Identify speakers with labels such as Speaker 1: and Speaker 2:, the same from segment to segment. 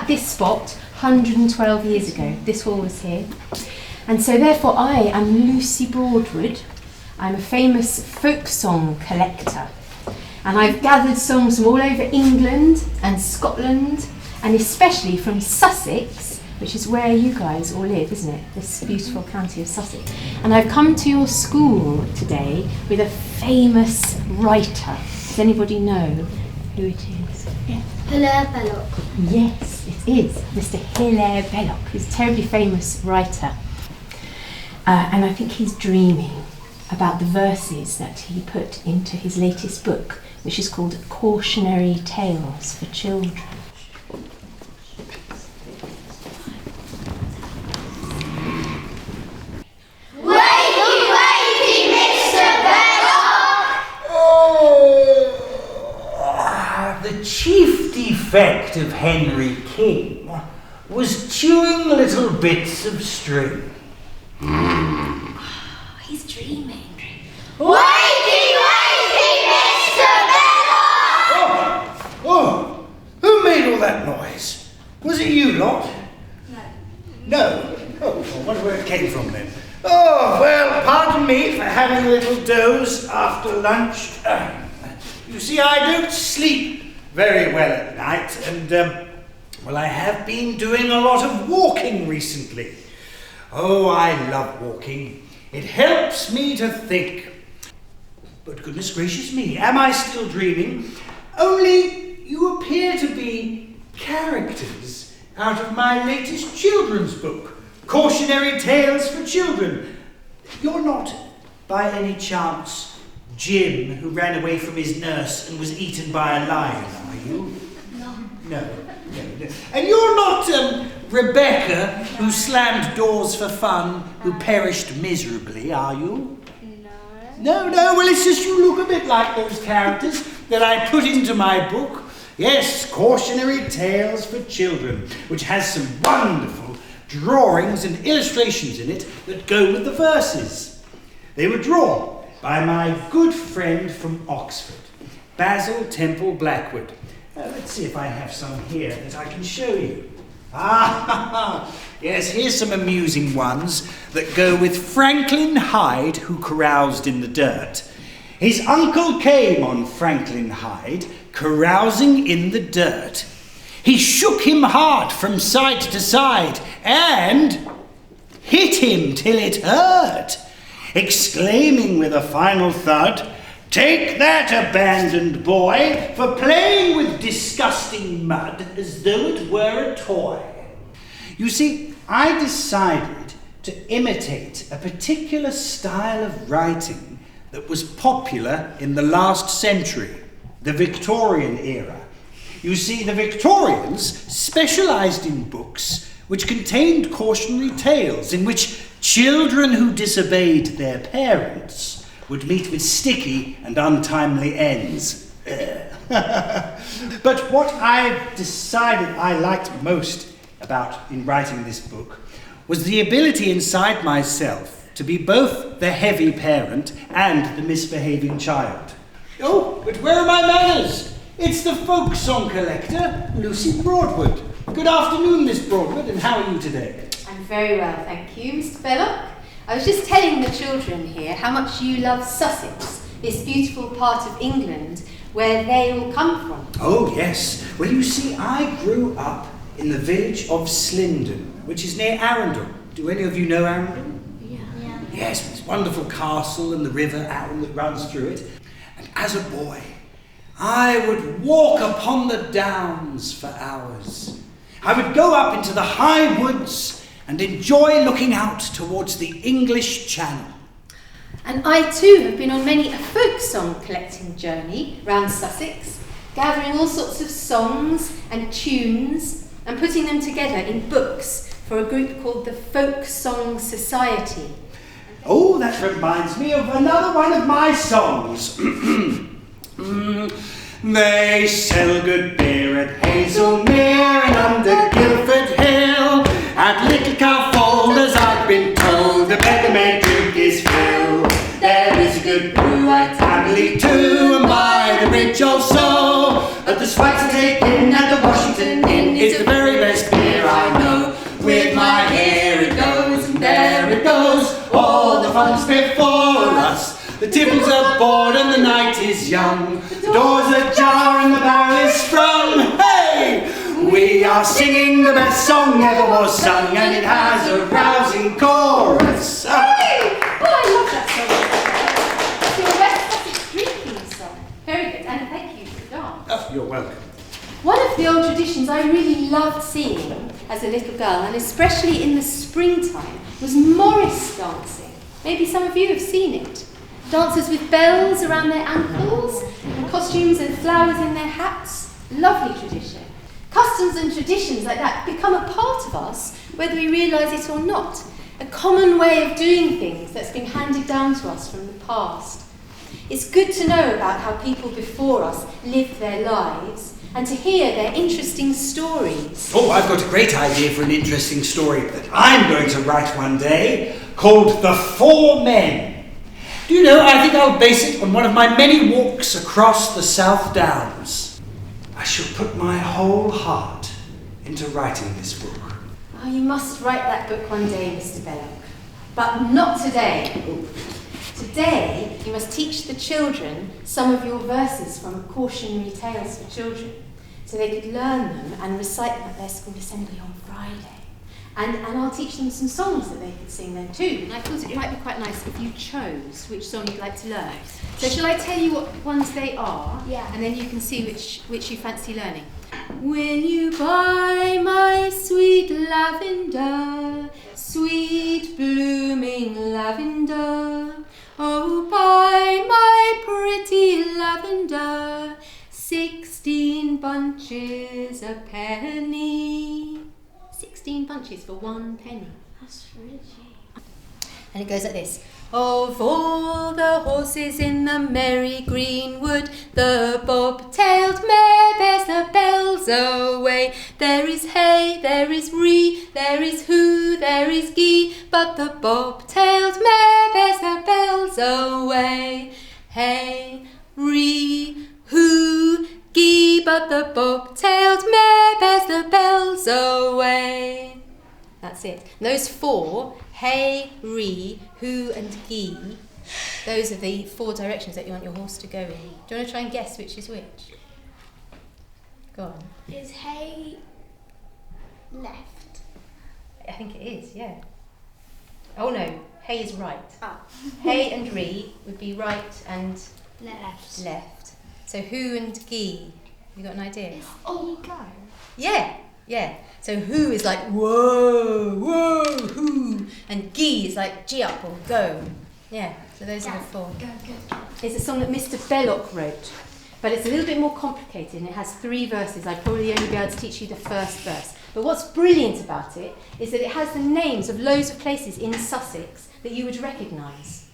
Speaker 1: this spot 112 years ago. This hall was here. And so therefore I am Lucy Broadwood. I'm a famous folk song collector. And I've gathered songs from all over England and Scotland, and especially from Sussex, which is where you guys all live, isn't it? This beautiful county of Sussex. And I've come to your school today with a famous writer. Does anybody know who it is? Yeah.
Speaker 2: Hilaire Belloc.
Speaker 1: Yes, it is Mr. Hilaire Belloc, who's a terribly famous writer. And I think he's dreaming about the verses that he put into his latest book, which is called Cautionary Tales for Children.
Speaker 2: Wakey, Mr. Belloc!
Speaker 3: Oh, the chief defect of Henry King was chewing little bits of string.
Speaker 1: He's dreaming.
Speaker 2: Wakey, Mr. Belloc!
Speaker 3: Oh, who made all that noise? Was it you lot? No? Oh, I wonder where it came from then. Oh, well, pardon me for having a little doze after lunch. You see, I don't sleep very well at night, and, well, I have been doing a lot of walking recently. Oh, I love walking. It helps me to think. But goodness gracious me, am I still dreaming? Only you appear to be characters out of my latest children's book, Cautionary Tales for Children. You're not, by any chance, Jim, who ran away from his nurse and was eaten by a lion, are you? No. And you're not Rebecca, who slammed doors for fun, who perished miserably, are you? No, well, it's just you look a bit like those characters that I put into my book. Yes, Cautionary Tales for Children, which has some wonderful drawings and illustrations in it that go with the verses. They were drawn by my good friend from Oxford, Basil Temple Blackwood. Let's see if I have some here that I can show you. Yes, here's some amusing ones that go with Franklin Hyde, who caroused in the dirt. His uncle came on Franklin Hyde, carousing in the dirt. He shook him hard from side to side and hit him till it hurt, exclaiming with a final thud, "Take that, abandoned boy, for playing with disgusting mud as though it were a toy." You see, I decided to imitate a particular style of writing that was popular in the last century, the Victorian era. You see, the Victorians specialised in books which contained cautionary tales in which children who disobeyed their parents would meet with sticky and untimely ends. But what I've decided I liked most about in writing this book was the ability inside myself to be both the heavy parent and the misbehaving child. Oh, but where are my manners? It's the folk song collector, Lucy Broadwood. Good afternoon, Miss Broadwood, and how are you today?
Speaker 1: I'm very well, thank you, Mr. Belloc. I was just telling the children here how much you love Sussex, this beautiful part of England where they all come from.
Speaker 3: Oh, yes. Well, you see, I grew up in the village of Slindon, which is near Arundel. Do any of you know Arundel?
Speaker 2: Yeah.
Speaker 3: Yes, this wonderful castle and the river Arun that runs through it. And as a boy, I would walk upon the downs for hours. I would go up into the high woods and enjoy looking out towards the English Channel.
Speaker 1: And I too have been on many a folk song collecting journey round Sussex, gathering all sorts of songs and tunes and putting them together in books for a group called the Folk Song Society.
Speaker 3: Oh, that reminds me of another one of my songs. They sell good beer at Hazelmere and under Guildford Hill. At Little Carfold, as I've been told, the beggar may drink his fill. There is a good brew at Aberley too, and by the bridge also. At the Swipes Take Inn and the Washington Inn is the very best tables are bored and the night is young. The doors are ajar and the barrel is sprung. Hey! We are singing the best song ever was sung, and it has a rousing chorus.
Speaker 1: Hey! Oh, I love that song. It's your West Sussex drinking song. Very good, and thank you for the dance.
Speaker 3: Oh, you're welcome.
Speaker 1: One of the old traditions I really loved seeing as a little girl, and especially in the springtime, was Morris dancing. Maybe some of you have seen it. Dancers with bells around their ankles, and costumes and flowers in their hats. Lovely tradition. Customs and traditions like that become a part of us, whether we realise it or not. A common way of doing things that's been handed down to us from the past. It's good to know about how people before us lived their lives and to hear their interesting stories.
Speaker 3: Oh, I've got a great idea for an interesting story that I'm going to write one day, called The Four Men. Do you know, I think I'll base it on one of my many walks across the South Downs. I shall put my whole heart into writing this book.
Speaker 1: Oh, you must write that book one day, Mr. Belloc. But not today. Today, you must teach the children some of your verses from Cautionary Tales for Children, so they could learn them and recite them at their school assembly on Friday. And I'll teach them some songs that they could sing then too. And I thought it might be quite nice if you chose which song you'd like to learn. So shall I tell you what ones they are?
Speaker 2: Yeah.
Speaker 1: And then you can see which you fancy learning. Will you buy my sweet lavender, sweet blooming lavender? Oh, buy my pretty lavender, 16 bunches a penny. 16 bunches for 1 penny.
Speaker 2: That's really cheap.
Speaker 1: And it goes like this. Of all the horses in the merry green wood, the bob-tailed mare bears the bells away. There is hey, there is ree, there is hoo, there is gee, but the bob-tailed mare bears the bells away. Hey, ree, hoo, gee, but the bob-tailed mare bears the bells away. That's it. And those four, hey, ree, hoo and gee, those are the 4 directions that you want your horse to go in. Do you want to try and guess which is which? Go on.
Speaker 2: Is hay left?
Speaker 1: I think it is, yeah. Oh no, hey is right.
Speaker 2: Oh.
Speaker 1: Hey and ree would be right and
Speaker 2: Left.
Speaker 1: left. So hoo and gee, you got an idea?
Speaker 2: Oh, go.
Speaker 1: Yeah, yeah. So hoo is like whoa, whoa, hoo, and gee is like gee up or go. Yeah, so those are the 4.
Speaker 2: Go.
Speaker 1: It's a song that Mr. Belloc wrote, but it's a little bit more complicated and it has 3 verses. I'd probably only be able to teach you the first verse. But what's brilliant about it is that it has the names of loads of places in Sussex that you would recognise.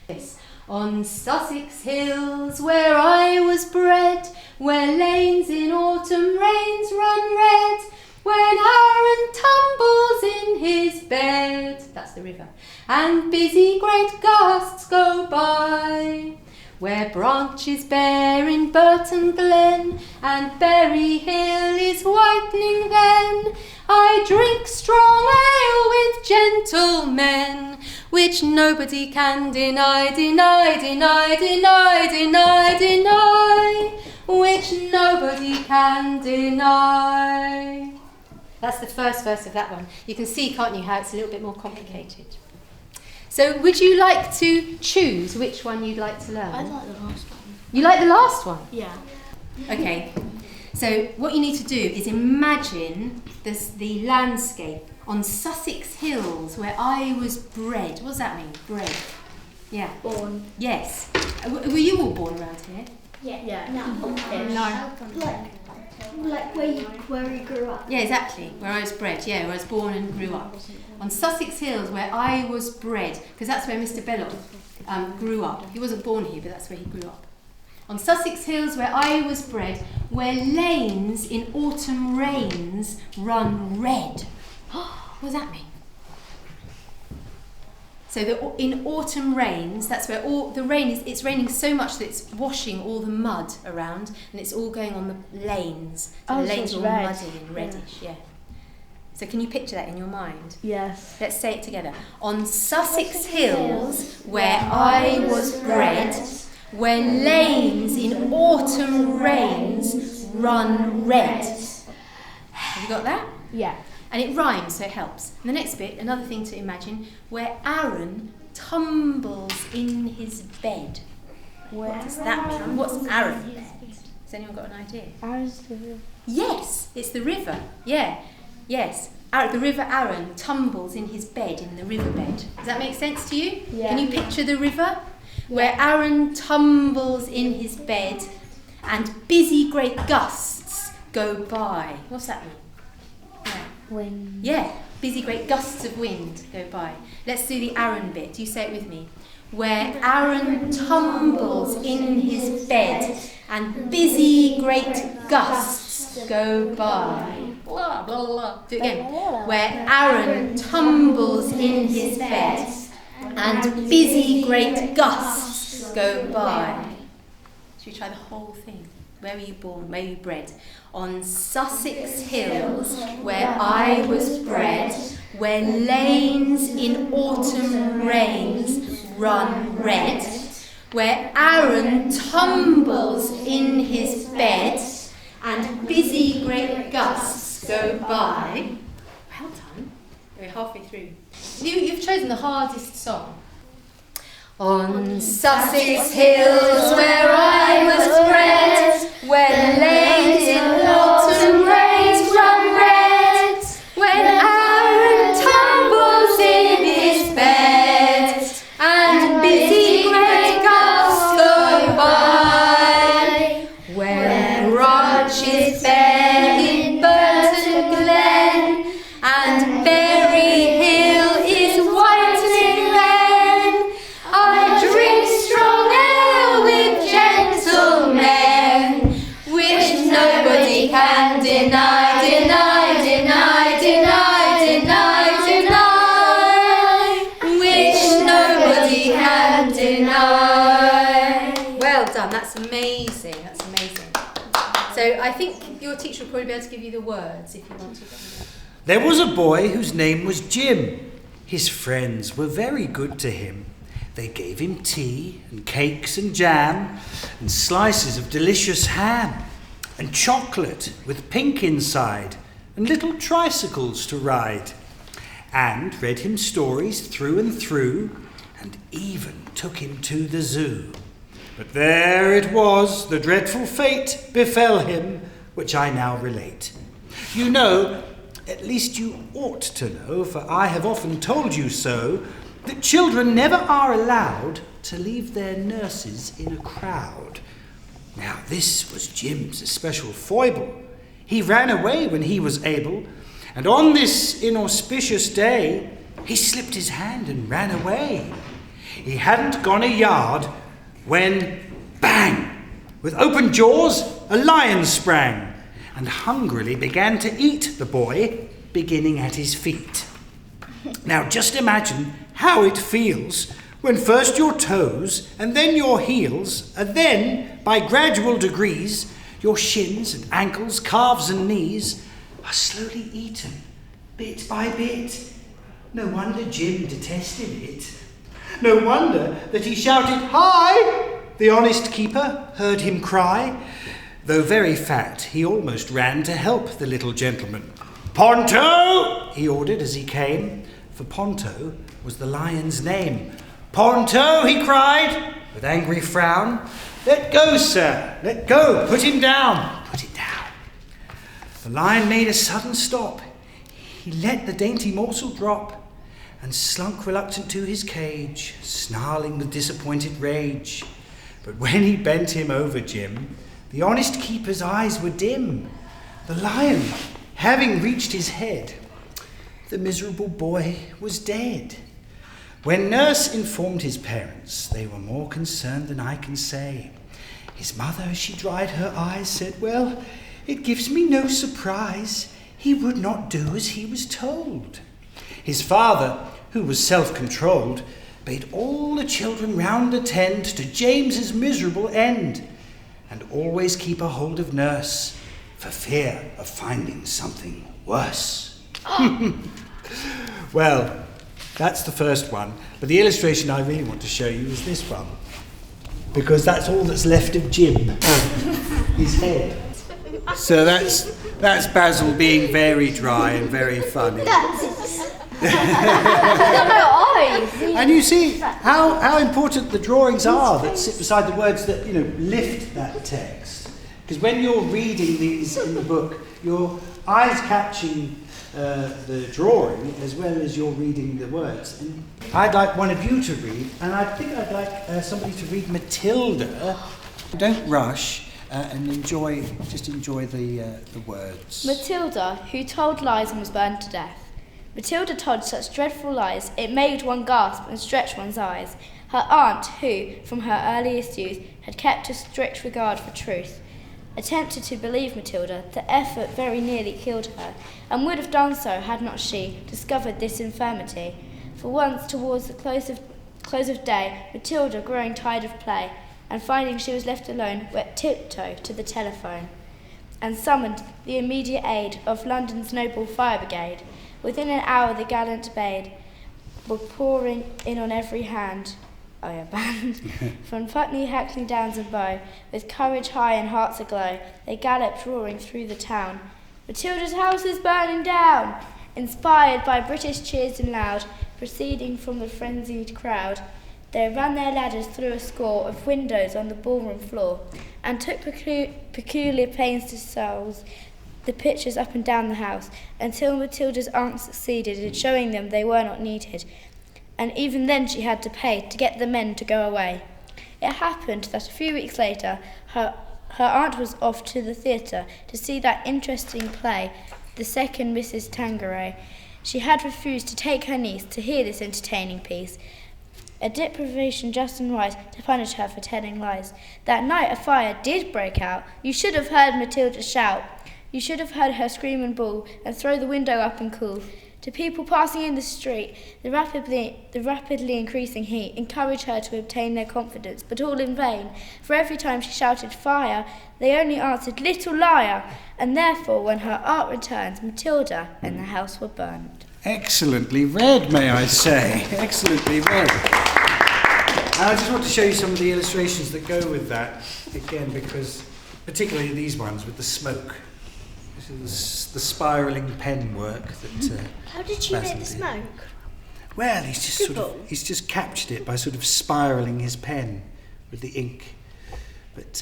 Speaker 1: This. On Sussex hills where I was bred, where lanes in autumn rains run red, when Aaron tumbles in his bed, that's the river, and busy great gusts go by, where branches bear in Burton Glen, and Berry Hill is whitening then, I drink strong ale with gentlemen, which nobody can deny, which nobody can deny. That's the first verse of that one. You can see, can't you, how it's a little bit more complicated. So would you like to choose which one you'd like to learn?
Speaker 2: I like the last one.
Speaker 1: You like the last one?
Speaker 2: Yeah.
Speaker 1: Okay. So what you need to do is imagine the landscape on Sussex hills where I was bred. What does that mean? Bred. Yeah.
Speaker 2: Born.
Speaker 1: Yes. Were you all born around here?
Speaker 2: Yeah.
Speaker 4: No. Like where he grew up.
Speaker 1: Yeah, exactly. Where I was bred. Yeah, where I was born and grew up. On Sussex hills where I was bred, because that's where Mr. Belloc grew up. He wasn't born here, but that's where he grew up. On Sussex hills where I was bred, where lanes in autumn rains run red. What does that mean? So in autumn rains, that's where all the rain is. It's raining so much that it's washing all the mud around, and it's all going on the lanes. So the lanes are all muddy and reddish. Yeah. So can you picture that in your mind?
Speaker 2: Yes.
Speaker 1: Let's say it together. On Sussex hills, where I was bred, where lanes in autumn rains run red. Have you got that?
Speaker 2: Yeah.
Speaker 1: And it rhymes, so it helps. And the next bit, another thing to imagine, where Aaron tumbles in his bed. What does that mean? What's Aaron? Has anyone got an idea?
Speaker 2: Aaron's the river.
Speaker 1: Yes, it's the river. Yeah, yes. The river Aaron tumbles in his bed in the riverbed. Does that make sense to you?
Speaker 2: Yeah.
Speaker 1: Can you picture the river? Where Aaron tumbles in his bed and busy great gusts go by. What's that mean? Yeah.
Speaker 2: Wind.
Speaker 1: Yeah, busy great gusts of wind go by. Let's do the Aaron bit. You say it with me. Where Aaron tumbles in his bed and busy great gusts go by. Blah, blah, blah. Do it again. Where Aaron tumbles in his bed and busy great gusts go by. Should we try the whole thing? Where were you born? Where were you bred? On Sussex hills, where I was bred, where lanes in autumn rains run red, where Aaron tumbles in his bed and busy great gusts go by. Well done. We're halfway through. You've chosen the hardest song. On Sussex hills where I was bred, where lanes in autumn rains run red, when Aaron tumbles in his bed, and busy great gusts go by, where Branch is bare in Burton Glen, and Berry Hill is whitening then, I drink strong ale with gentlemen, which nobody can deny, deny, deny, deny, deny, deny, which nobody can deny. Well done, that's amazing, that's amazing. So I think your teacher will probably be able to give you the words if you want to.
Speaker 3: There was a boy whose name was Jim. His friends were very good to him. They gave him tea and cakes and jam and slices of delicious ham and chocolate with pink inside and little tricycles to ride, and read him stories through and through, and even took him to the zoo. But there it was, the dreadful fate befell him, which I now relate. You know, at least you ought to know, for I have often told you so, that children never are allowed to leave their nurses in a crowd. Now this was Jim's especial foible. He ran away when he was able, and on this inauspicious day, he slipped his hand and ran away. He hadn't gone a yard when, bang! With open jaws, a lion sprang, and hungrily began to eat the boy, beginning at his feet. Now just imagine how it feels when first your toes and then your heels, and then, by gradual degrees, your shins and ankles, calves and knees are slowly eaten, bit by bit. No wonder Jim detested it. No wonder that he shouted, "Hi!" The honest keeper heard him cry. Though very fat, he almost ran to help the little gentleman. "Ponto!" he ordered as he came, for Ponto was the lion's name. "Ponto!" he cried, with angry frown. "Let go, sir, let go, put him down, put it down." The lion made a sudden stop. He let the dainty morsel drop, and slunk reluctant to his cage, snarling with disappointed rage. But when he bent him over Jim, the honest keeper's eyes were dim. The lion, having reached his head, the miserable boy was dead. When nurse informed his parents, they were more concerned than I can say. His mother, as she dried her eyes, said, "Well, it gives me no surprise. He would not do as he was told." His father, who was self-controlled, bade all the children round attend to James's miserable end, and always keep a hold of nurse, for fear of finding something worse. Well, that's the first one. But the illustration I really want to show you is this one. Because that's all that's left of Jim. His head. So that's Basil being very dry and very funny. And you see how important the drawings are that sit beside the words that, you know, lift that text. Because when you're reading these in the book, your eyes catching the drawing as well as you're reading the words. And I'd like one of you to read, and I think I'd like somebody to read Matilda. Don't rush. And enjoy the words.
Speaker 2: Matilda, who told lies and was burned to death. Matilda told such dreadful lies, it made one gasp and stretch one's eyes. Her aunt, who, from her earliest youth, had kept a strict regard for truth, attempted to believe Matilda. The effort very nearly killed her, and would have done so had not she discovered this infirmity. For once, towards the close of day, Matilda, growing tired of play, and finding she was left alone, went tiptoe to the telephone, and summoned the immediate aid of London's noble fire brigade. Within an hour the gallant band were pouring in on every hand. Band. From Putney, Hackney, Downs and Bow, with courage high and hearts aglow, they galloped roaring through the town. Matilda's house is burning down! Inspired by British cheers and loud, proceeding from the frenzied crowd, they ran their ladders through a score of windows on the ballroom floor, and took peculiar pains to souse the pictures up and down the house, until Matilda's aunt succeeded in showing them they were not needed, and even then she had to pay to get the men to go away. It happened that a few weeks later, her aunt was off to the theatre to see that interesting play, The Second Mrs. Tanqueray. She had refused to take her niece to hear this entertaining piece, a deprivation just and right to punish her for telling lies. That night a fire did break out. You should have heard Matilda shout. You should have heard her scream and bawl, and throw the window up and call. To people passing in the street, the rapidly increasing heat encouraged her to obtain their confidence, but all in vain, for every time she shouted fire, they only answered little liar, and therefore when her aunt returned, Matilda and the house were burned.
Speaker 3: Excellently read, may I say. Excellently read. And I just want to show you some of the illustrations that go with that, again, because particularly these ones with the smoke. This is the spiralling pen work that
Speaker 4: How did you make the smoke?
Speaker 3: Well, he's just captured it by sort of spiralling his pen with the ink. But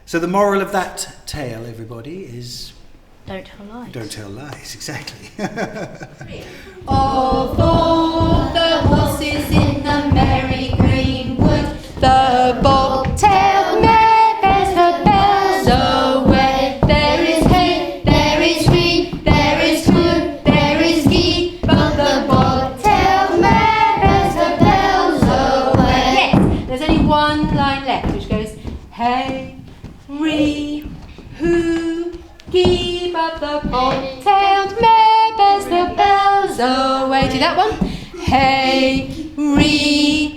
Speaker 3: so the moral of that tale, everybody, is
Speaker 2: Don't tell lies.
Speaker 3: don't tell lies, exactly.
Speaker 1: Of all the horses in the merry green wood, the bobtailed mare bears her bells away. There is hay, there is wheat, there is wood, there is ghee, but the bobtailed mare bears her bells away. Yes, there's only one line left which goes hey, ree, hoo, gee, but the bobtailed mare bears the bells away. Do that one. Hey, ree,